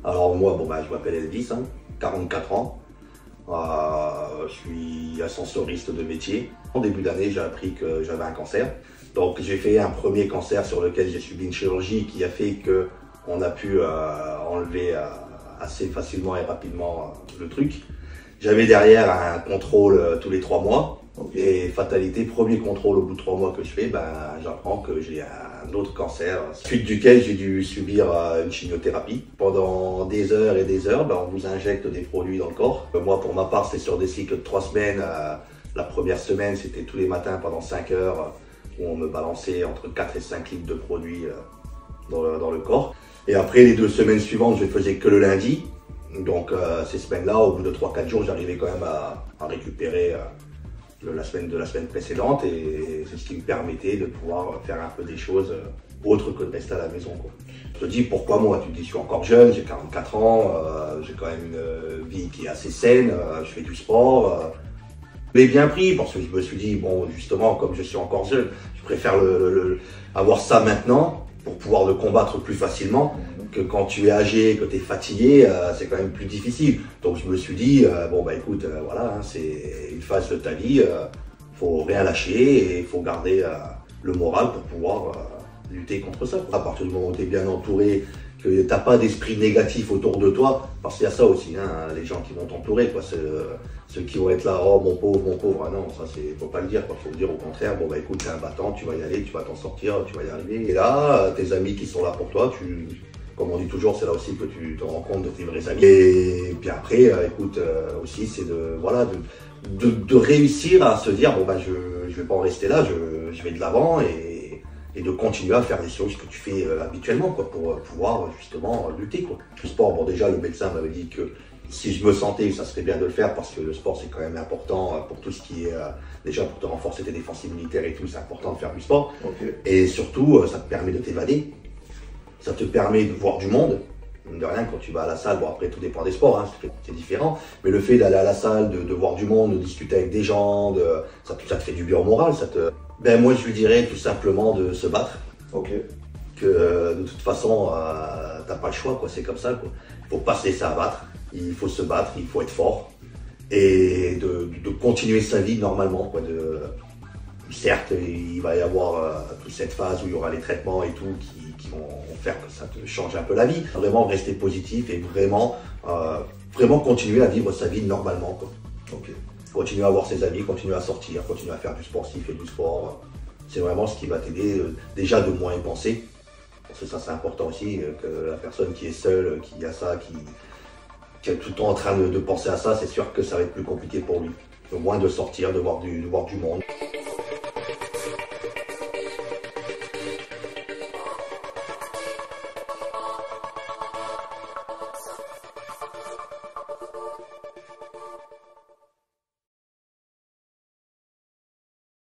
Alors moi, bon, je m'appelle Elvis, 44 ans. Je suis ascensoriste de métier. En début d'année, j'ai appris que j'avais un cancer. Donc j'ai fait un premier cancer sur lequel j'ai subi une chirurgie qui a fait qu'on a pu enlever assez facilement et rapidement le truc. J'avais derrière un contrôle tous les 3 mois. Et fatalité, premier contrôle au bout de 3 mois que je fais, j'apprends que j'ai un autre cancer, suite duquel j'ai dû subir une chimiothérapie. Pendant des heures et des heures, on vous injecte des produits dans le corps. Moi, pour ma part, c'est sur des cycles de 3 semaines. La première semaine, c'était tous les matins pendant 5 heures, où on me balançait entre 4 et 5 litres de produits dans le corps. Et après, les 2 semaines suivantes, je ne faisais que le lundi. Donc ces semaines-là, au bout de 3-4 jours, j'arrivais quand même à récupérer la semaine précédente, et c'est ce qui me permettait de pouvoir faire un peu des choses autres que de rester à la maison, quoi. Je te dis pourquoi moi, tu te dis je suis encore jeune, j'ai 44 ans, j'ai quand même une vie qui est assez saine, je fais du sport. Je l'ai bien pris parce que je me suis dit, bon justement, comme je suis encore jeune, je préfère avoir ça maintenant pour pouvoir le combattre plus facilement que quand tu es âgé, que tu es fatigué, c'est quand même plus difficile. Donc je me suis dit, écoute, voilà, c'est une phase de ta vie, faut rien lâcher et il faut garder le moral pour pouvoir lutter contre ça. À partir du moment où tu es bien entouré, que tu n'as pas d'esprit négatif autour de toi, parce qu'il y a ça aussi, les gens qui vont t'entourer, ceux qui vont être là, oh mon pauvre, non, ça c'est, faut pas le dire, faut dire au contraire, écoute, t'es un battant, tu vas y aller, tu vas t'en sortir, tu vas y arriver. Et là, tes amis qui sont là pour toi, comme on dit toujours, c'est là aussi que tu te rends compte de tes vrais amis. Et puis après, écoute, aussi c'est de réussir à se dire, je vais pas en rester là, je vais de l'avant et de continuer à faire les choses que tu fais habituellement, pour pouvoir justement lutter, quoi. Le sport, déjà le médecin m'avait dit que si je me sentais, ça serait bien de le faire parce que le sport c'est quand même important pour tout ce qui est, déjà pour te renforcer tes défenses immunitaires et tout, c'est important de faire du sport. Okay. Et surtout, ça te permet de t'évader, ça te permet de voir du monde. De rien, quand tu vas à la salle, après tout dépend des sports, c'est différent, mais le fait d'aller à la salle, de voir du monde, de discuter avec des gens, ça te fait du bien au moral, moi je lui dirais tout simplement de se battre. Okay. Que de toute façon, t'as pas le choix, c'est comme ça, Il faut pas se laisser abattre, il faut se battre, il faut être fort et de continuer sa vie normalement, Certes, il va y avoir toute cette phase où il y aura les traitements et tout qui vont faire que ça te change un peu la vie. Vraiment rester positif et vraiment continuer à vivre sa vie normalement, Okay. Continuer à voir ses amis, continuer à sortir, continuer à faire du sport s'il fait du sport. C'est vraiment ce qui va t'aider déjà de moins y penser. Parce que ça c'est important aussi, que la personne qui est seule, qui a ça, qui est tout le temps en train de penser à ça, c'est sûr que ça va être plus compliqué pour lui. Au moins de sortir, de voir du monde.